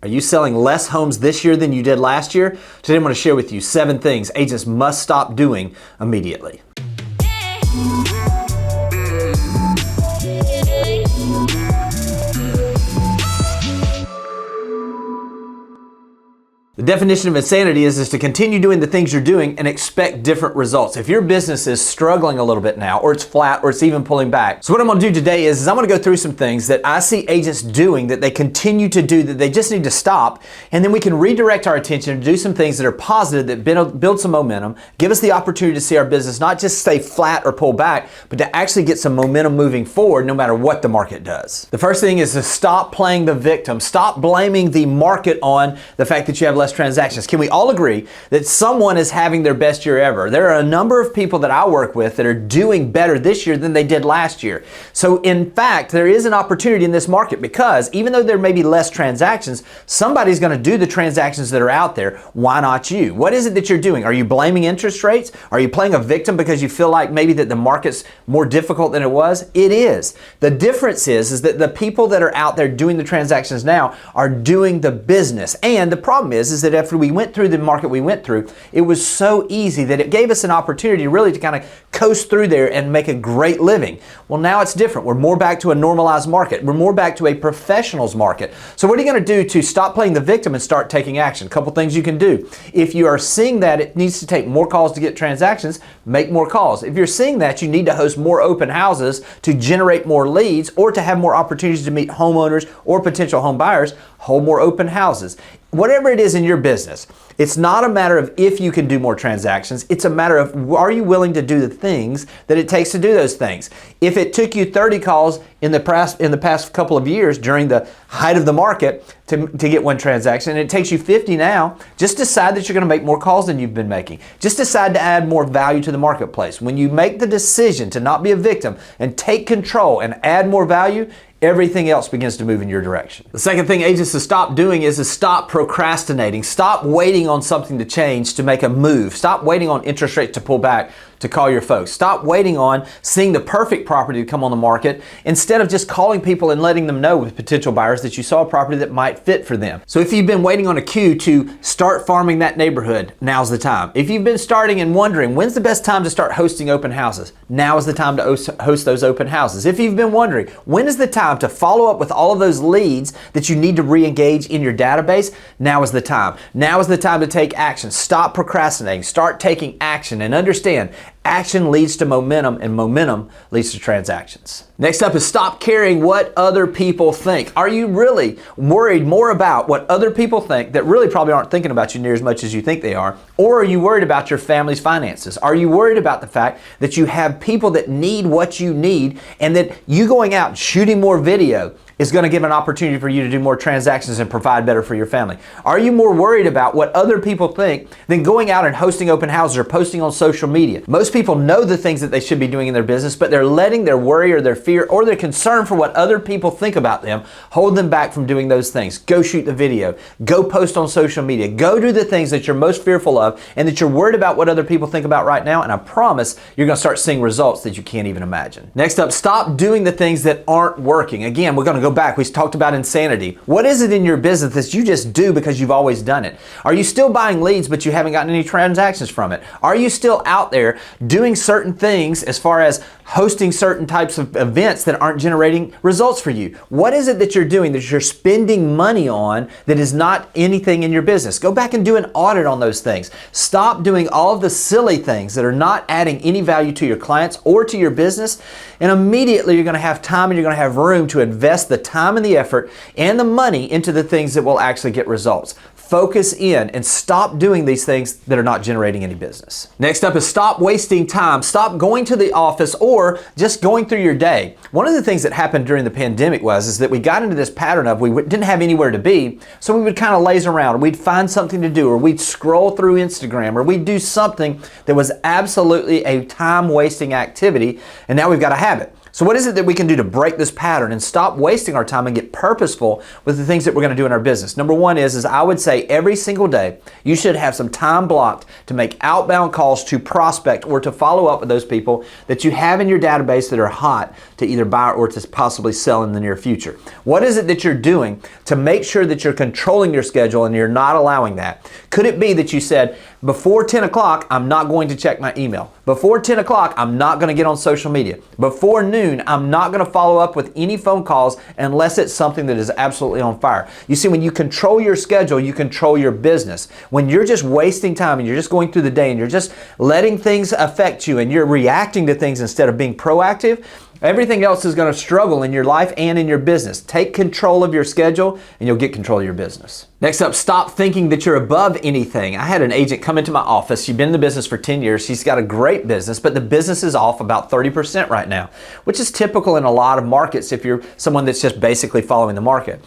Are you selling less homes this year than you did last year? Today I'm going to share with you 7 things agents must stop doing immediately. The definition of insanity is to continue doing the things you're doing and expect different results. If your business is struggling a little bit now, or it's flat, or it's even pulling back. So what I'm going to do today is I'm going to go through some things that I see agents doing that they continue to do that they just need to stop, and then we can redirect our attention to do some things that are positive, that build some momentum, give us the opportunity to see our business not just stay flat or pull back, but to actually get some momentum moving forward no matter what the market does. The first thing is to stop playing the victim. Stop blaming the market on the fact that you have less transactions. Can we all agree that someone is having their best year ever? There are a number of people that I work with that are doing better this year than they did last year. So in fact, there is an opportunity in this market because even though there may be less transactions, somebody's going to do the transactions that are out there. Why not you? What is it that you're doing? Are you blaming interest rates? Are you playing a victim because you feel like maybe that the market's more difficult than it was? It is. The difference is that the people that are out there doing the transactions now are doing the business. And the problem is that after we went through the market we went through, it was so easy that it gave us an opportunity really to kind of coast through there and make a great living. Well, now it's different. We're more back to a normalized market. We're more back to a professionals market. So what are you going to do to stop playing the victim and start taking action? A couple things you can do. If you are seeing that it needs to take more calls to get transactions, make more calls. If you're seeing that you need to host more open houses to generate more leads or to have more opportunities to meet homeowners or potential home buyers, hold more open houses. Whatever it is in your business, it's not a matter of if you can do more transactions. It's a matter of are you willing to do the things that it takes to do those things. If it took you 30 calls in the past couple of years during the height of the market to get one transaction, and it takes you 50 now, just decide that you're going to make more calls than you've been making. Just decide to add more value to the marketplace. When you make the decision to not be a victim and take control and add more value, everything else begins to move in your direction. The second thing agents to stop doing is to stop procrastinating. Stop waiting on something to change to make a move. Stop waiting on interest rates to pull back to call your folks. Stop waiting on seeing the perfect property to come on the market instead of just calling people and letting them know with potential buyers that you saw a property that might fit for them. So if you've been waiting on a queue to start farming that neighborhood, now's the time. If you've been starting and wondering when's the best time to start hosting open houses, now is the time to host those open houses. If you've been wondering when is the time to follow up with all of those leads that you need to re-engage in your database, now is the time. Now is the time to take action. Stop procrastinating. Start taking action and understand action leads to momentum and momentum leads to transactions. Next up is stop caring what other people think. Are you really worried more about what other people think that really probably aren't thinking about you near as much as you think they are? Or are you worried about your family's finances? Are you worried about the fact that you have people that need what you need and that you going out and shooting more video is going to give an opportunity for you to do more transactions and provide better for your family? Are you more worried about what other people think than going out and hosting open houses or posting on social media? Most people know the things that they should be doing in their business, but they're letting their worry or their fear or their concern for what other people think about them hold them back from doing those things. Go shoot the video. Go post on social media. Go do the things that you're most fearful of and that you're worried about what other people think about right now, and I promise you're going to start seeing results that you can't even imagine. Next up, stop doing the things that aren't working. Again, we're going to go back. We talked about insanity. What is it in your business that you just do because you've always done it? Are you still buying leads but you haven't gotten any transactions from it? Are you still out there doing certain things as far as hosting certain types of events that aren't generating results for you? What is it that you're doing that you're spending money on that is not anything in your business? Go back and do an audit on those things. Stop doing all of the silly things that are not adding any value to your clients or to your business, and immediately you're going to have time and you're going to have room to invest the time and the effort and the money into the things that will actually get results. Focus in and stop doing these things that are not generating any business. Next up is stop wasting time. Stop going to the office or just going through your day. One of the things that happened during the pandemic is that we got into this pattern of we didn't have anywhere to be, so we would kind of laze around, or we'd find something to do, or we'd scroll through Instagram, or we'd do something that was absolutely a time-wasting activity, and now we've got a habit. So what is it that we can do to break this pattern and stop wasting our time and get purposeful with the things that we're going to do in our business? Number one is I would say every single day you should have some time blocked to make outbound calls to prospect or to follow up with those people that you have in your database that are hot to either buy or to possibly sell in the near future. What is it that you're doing to make sure that you're controlling your schedule and you're not allowing that? Could it be that you said, before 10 o'clock, I'm not going to check my email. Before 10 o'clock, I'm not going to get on social media. Before noon, I'm not going to follow up with any phone calls unless it's something that is absolutely on fire. You see, when you control your schedule, you control your business. When you're just wasting time and you're just going through the day and you're just letting things affect you and you're reacting to things instead of being proactive, everything else is going to struggle in your life and in your business. Take control of your schedule and you'll get control of your business. Next up, stop thinking that you're above anything. I had an agent come into my office. She's been in the business for 10 years. She's got a great business, but the business is off about 30% right now, which is typical in a lot of markets if you're someone that's just basically following the market.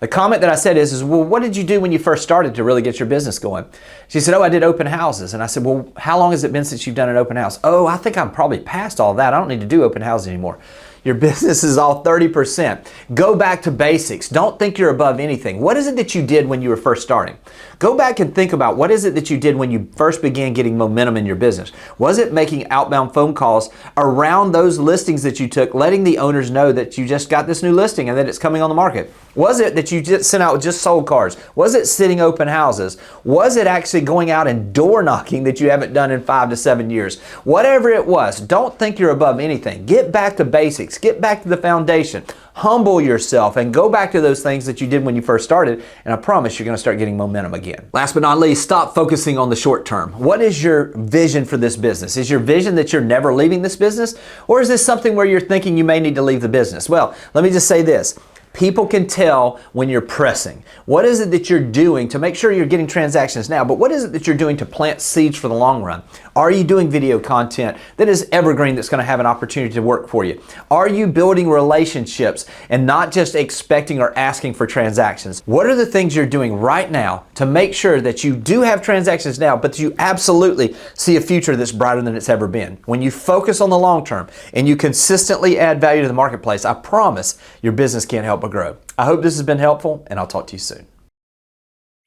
The comment that I said is, well, what did you do when you first started to really get your business going? She said, oh, I did open houses. And I said, well, how long has it been since you've done an open house? Oh, I think I'm probably past all that. I don't need to do open houses anymore. Your business is all 30%. Go back to basics. Don't think you're above anything. What is it that you did when you were first starting? Go back and think about what is it that you did when you first began getting momentum in your business. Was it making outbound phone calls around those listings that you took, letting the owners know that you just got this new listing and that it's coming on the market? Was it that you just sent out just sold cars? Was it sitting open houses? Was it actually going out and door knocking that you haven't done in 5 to 7 years? Whatever it was, don't think you're above anything. Get back to basics. Get back to the foundation. Humble yourself and go back to those things that you did when you first started, and I promise you're going to start getting momentum again. Last but not least, stop focusing on the short term. What is your vision for this business? Is your vision that you're never leaving this business, or is this something where you're thinking you may need to leave the business? Well, let me just say this. People can tell when you're pressing. What is it that you're doing to make sure you're getting transactions now, but what is it that you're doing to plant seeds for the long run? Are you doing video content that is evergreen that's going to have an opportunity to work for you? Are you building relationships and not just expecting or asking for transactions? What are the things you're doing right now to make sure that you do have transactions now, but you absolutely see a future that's brighter than it's ever been? When you focus on the long term and you consistently add value to the marketplace, I promise your business can't help but grow. I hope this has been helpful, and I'll talk to you soon.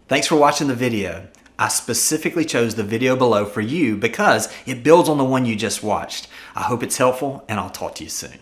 Thanks for watching the video. I specifically chose the video below for you because it builds on the one you just watched. I hope it's helpful, and I'll talk to you soon.